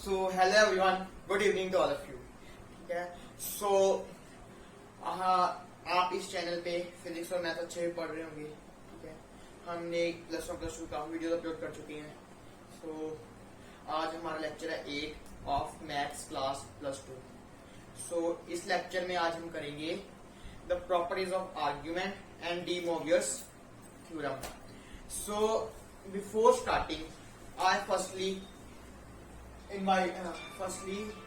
So hello everyone, good evening to all of you. ठीक है. So आप इस चैनल पे फिजिक्स और मैथ अच्छे पढ़ रहे होंगे. ठीक है. हमने प्लस वन प्लस टू का वीडियो अपलोड कर चुके हैं. So आज हमारा लेक्चर है 8 of maths class plus two. So इस लेक्चर में आज हम करेंगे the properties of argument and De Moivre's theorem. So before starting, I firstly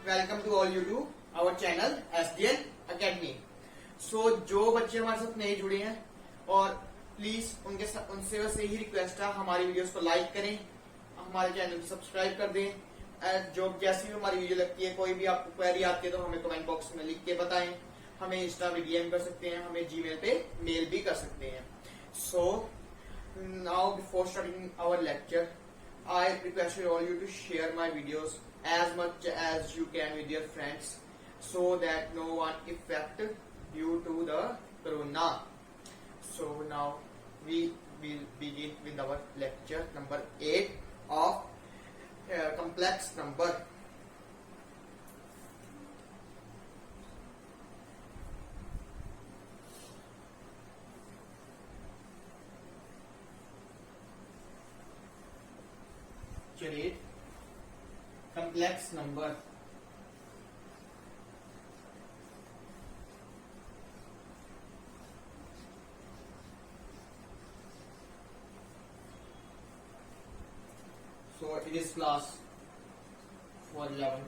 welcome to all you to our channel SDN Academy. So जो बच्चे हमारे साथ नए जुड़े हैं और प्लीज उनसे बस यही रिक्वेस्ट है, हमारी वीडियोस को लाइक करें, हमारे चैनल को सब्सक्राइब कर दें. जो जैसी भी हमारी वीडियो लगती है, कोई भी आपको क्वेरी आती है तो हमें कमेंट बॉक्स में लिख के बताएं. हमें इंस्टा पे डीएम कर सकते हैं, हमें जीमेल पे मेल भी कर सकते हैं. So now before starting our lecture, I request all you to share my videos as much as you can with your friends so that no one affect due to the corona. So now we will begin with our lecture number 8 of complex number. चलिए complex number. So it is class 411.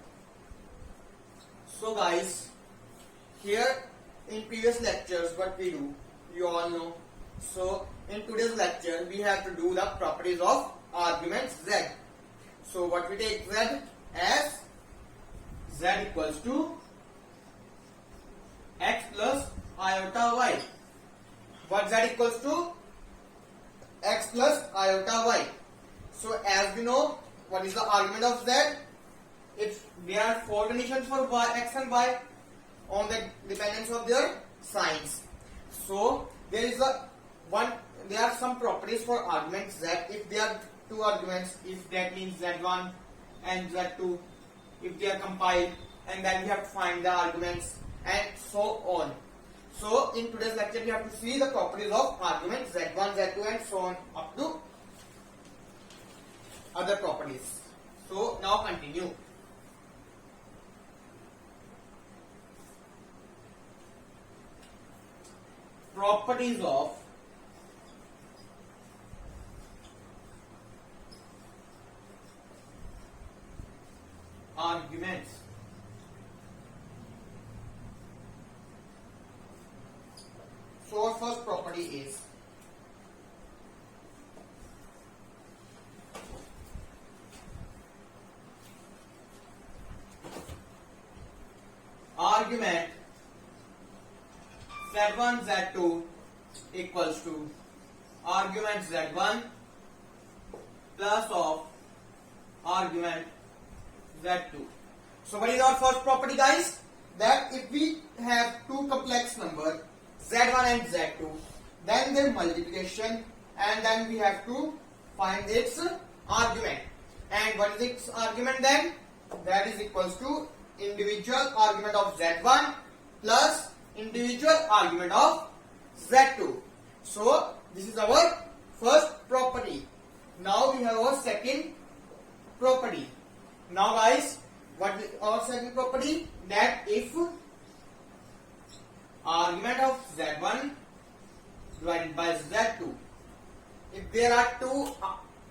So guys, here in previous lectures what we do, you all know. So in today's lecture we have to do the properties of argument z. So what we take z as z equals to x plus iota y. What z equals to x plus iota y. So as we know, what is the argument of z? If there are four conditions for y, x and y on the dependence of their signs. So there is there are some properties for argument z. If there are two arguments, if that means z1 and z2, if they are compiled, and then we have to find the arguments and so on. So in today's lecture we have to see the properties of arguments z1, z2 and so on up to other properties. So now continue. Properties of arguments. So our first property is argument z1 z2 equals to argument z1 plus of argument z2. So what is our first property, guys? That if we have two complex numbers z1 and z2, then their multiplication, and then we have to find its argument. And what is its argument then? That is equals to individual argument of z1 plus individual argument of z2. So this is our first property. Now we have our second property. Now guys, what is our second property? That if argument of z1 divided by z2, if there are two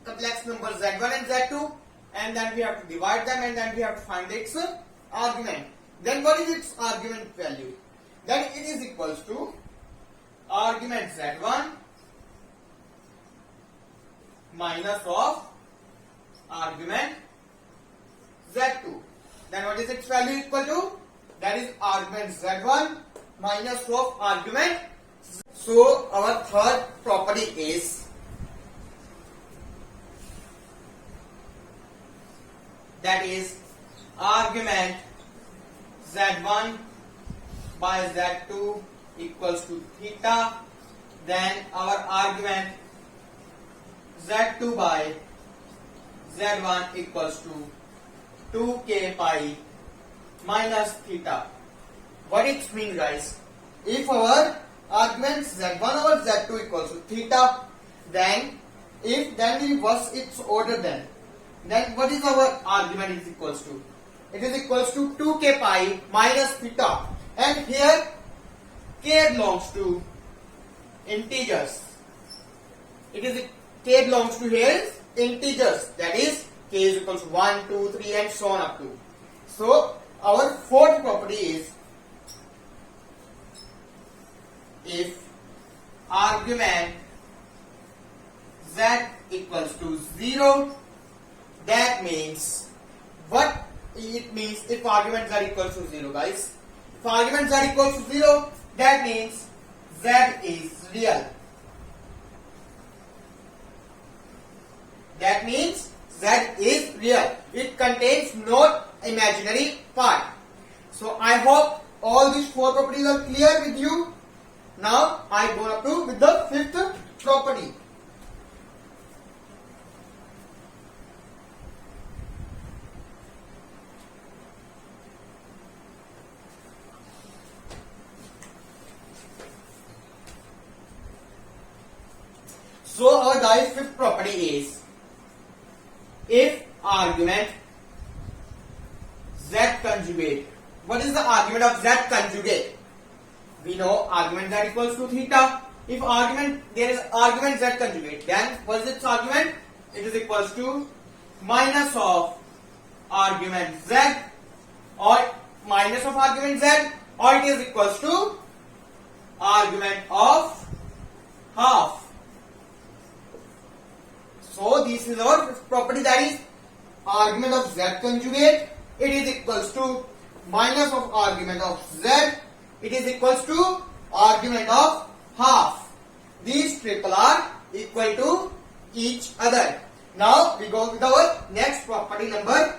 complex numbers z1 and z2, and then we have to divide them, and then we have to find its argument, then what is its argument value? Then it is equals to argument z1 minus of argument z2. Then what is its value equal to? That is argument z1 minus of argument. So our third property is that is argument z1 by z2 equals to theta. Then our argument z2 by z1 equals to 2k pi minus theta. What it means, guys? If our argument z1 over z2 equals to theta, then we reverse its order, then what is our argument is equals to? It is equals to 2k pi minus theta, and here k belongs to integers. K belongs to here is integers, that is k is equals to 1, 2, 3 and so on up to. So our fourth property is, if argument z equals to 0, that means, what it means if arguments are equal to 0, guys? If arguments are equal to 0, that means z is real. That means z is real. It contains no imaginary part. So I hope all these four properties are clear with you. Now I go up to with the fifth property. So our guys fifth property is, if argument z conjugate. What is the argument of z conjugate? We know argument z equals to theta. If there is argument z conjugate, then what is its argument? It is equals to minus of argument z, or minus of argument z, or it is equals to argument of half. So this is our fifth property, that is argument of z conjugate. It is equals to minus of argument of z. It is equals to argument of half. These triple are equal to each other. Now we go with our next property number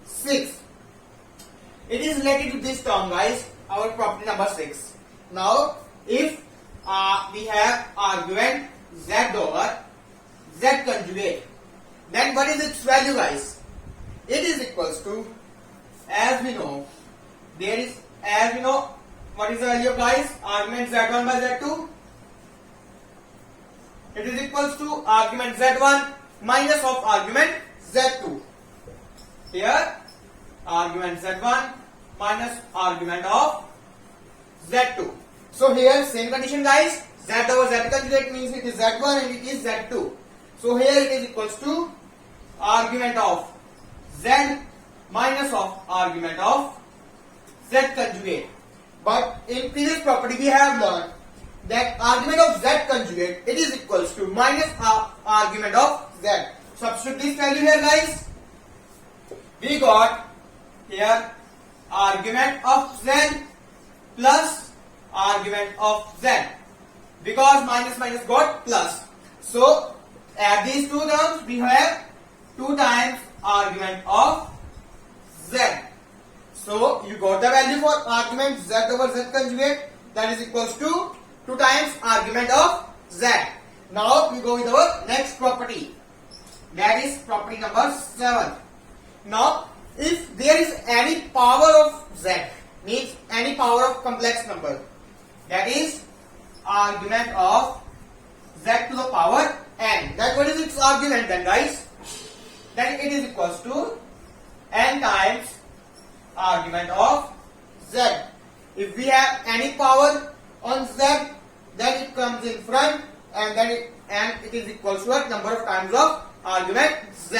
6. It is related to this term, guys. Our property number 6. Now if we have argument z over z conjugate, then what is its value, guys? It is equals to, as we know, what is the value of, guys, argument z1 by z2? It is equals to argument z1 minus of argument z2. Here argument z1 minus argument of z2. So here same condition, guys. Z over z conjugate means it is z1 and it is z2. So here it is equals to argument of z minus of argument of z conjugate. But in previous property we have learned that argument of z conjugate, it is equals to minus argument of z. Substitute this value here, guys. We got here argument of z plus argument of z, because minus minus got plus. So add these two terms, we have 2 times argument of z. So you got the value for argument z over z conjugate, that is equals to 2 times argument of z. Now we go with our next property, that is property number 7. Now if there is any power of z, means any power of complex number, that is argument of z to the power n, then what is its argument then, guys? Then it is equals to n times argument of z. If we have any power on z, then it comes in front, and then it is equals to a number of times of argument z.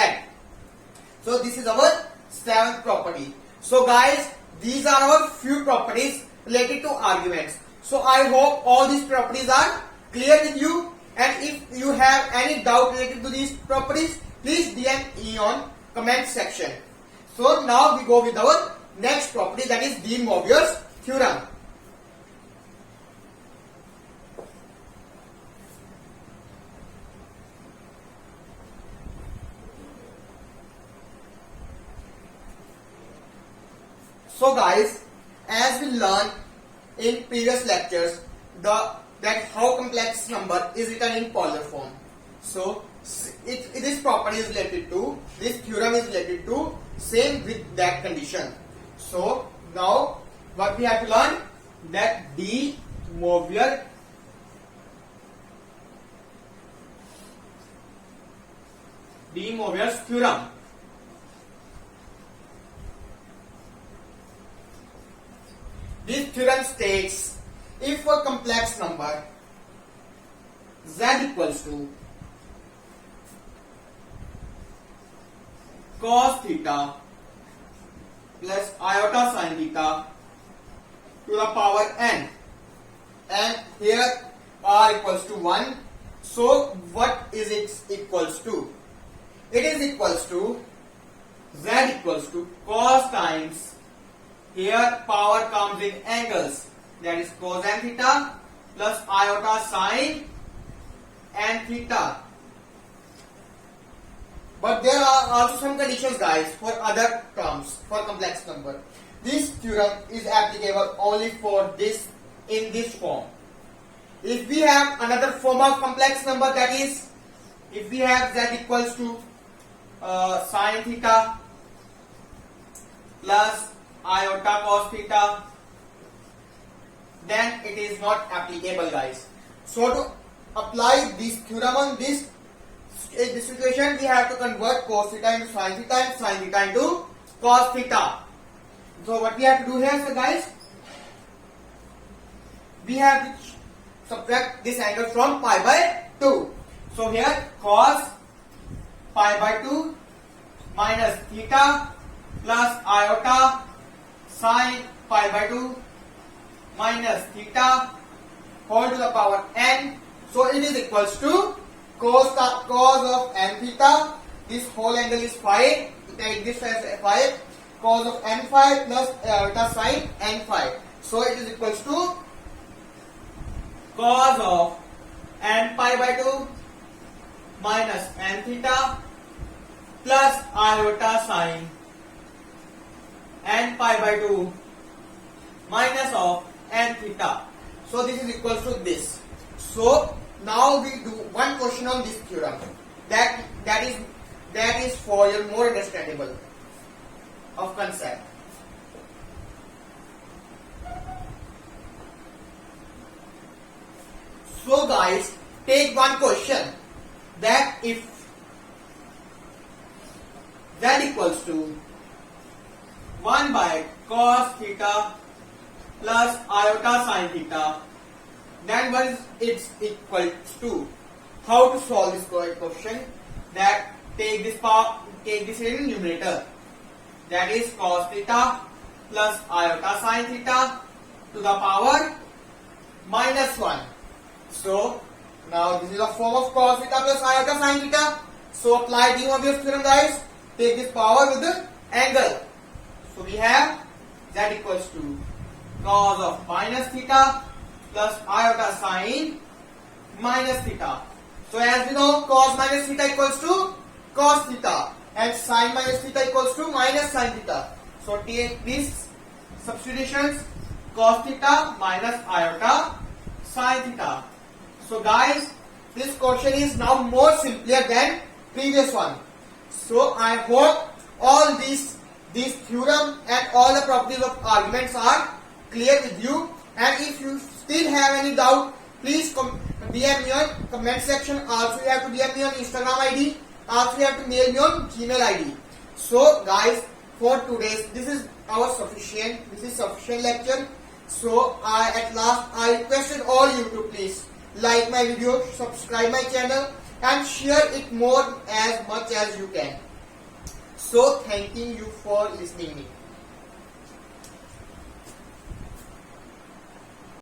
So this is our 7th property. So guys, these are our few properties related to arguments. So I hope all these properties are clear with you, and if you have any doubt related to these properties, please DM me on comment section. So now we go with our next property, that is De Moivre's theorem. So guys, as we learned in previous lectures, that how complex number is written in Euler form. So this property is related to, this theorem is related to same with that condition. So now what we have to learn, that De Moivre's theorem. This theorem states, if a complex number z equals to cos theta plus iota sin theta to the power n, and here r equals to 1, so what is it equals to? It is equals to z equals to cos times, here power comes in angles, that is cosine theta plus iota sine and theta. But there are also some conditions, guys, for other terms, for complex number. This theorem is applicable only for this, in this form. If we have another form of complex number, that is, if we have z equals to sine theta plus iota cos theta, then it is not applicable, guys. So to apply this theorem on this, in this situation, we have to convert cos theta into sin theta and sin theta into cos theta. So what we have to do here, so guys, we have to subtract this angle from pi by 2. So here cos pi by 2 minus theta plus iota sin pi by 2 minus theta whole to the power n. So it is equals to cos of n theta, this whole angle is phi, take this as phi, cos of n phi plus iota sin n phi. So it is equals to cos of n pi by 2 minus n theta plus iota sin n pi by 2 minus of n theta. So this is equals to this. So now we do one question on this theorem. That is for your more understandable of concept. So guys, take one question, that if z equals to 1 by cos theta plus iota sin theta, then what is it equal to? How to solve this question? That take this in numerator, that is cos theta plus iota sin theta to the power minus 1. So now this is a form of cos theta plus iota sin theta. So apply De Moivre's theorem, guys. Take this power with the angle. So we have z equals to cos of minus theta plus iota sin minus theta. So as we know, cos minus theta equals to cos theta and sin minus theta equals to minus sin theta. So take these substitutions, cos theta minus iota sin theta. So guys, this question is now more simpler than previous one. So I hope all these theorem and all the properties of arguments are clear with you. And if you still have any doubt, please DM me on comment section. Also you have to DM me on Instagram ID. Also you have to mail me on Gmail ID. So guys, for today's, this is sufficient lecture. So at last I requested all you to please like my video, subscribe my channel and share it more as much as you can. So thanking you for listening me.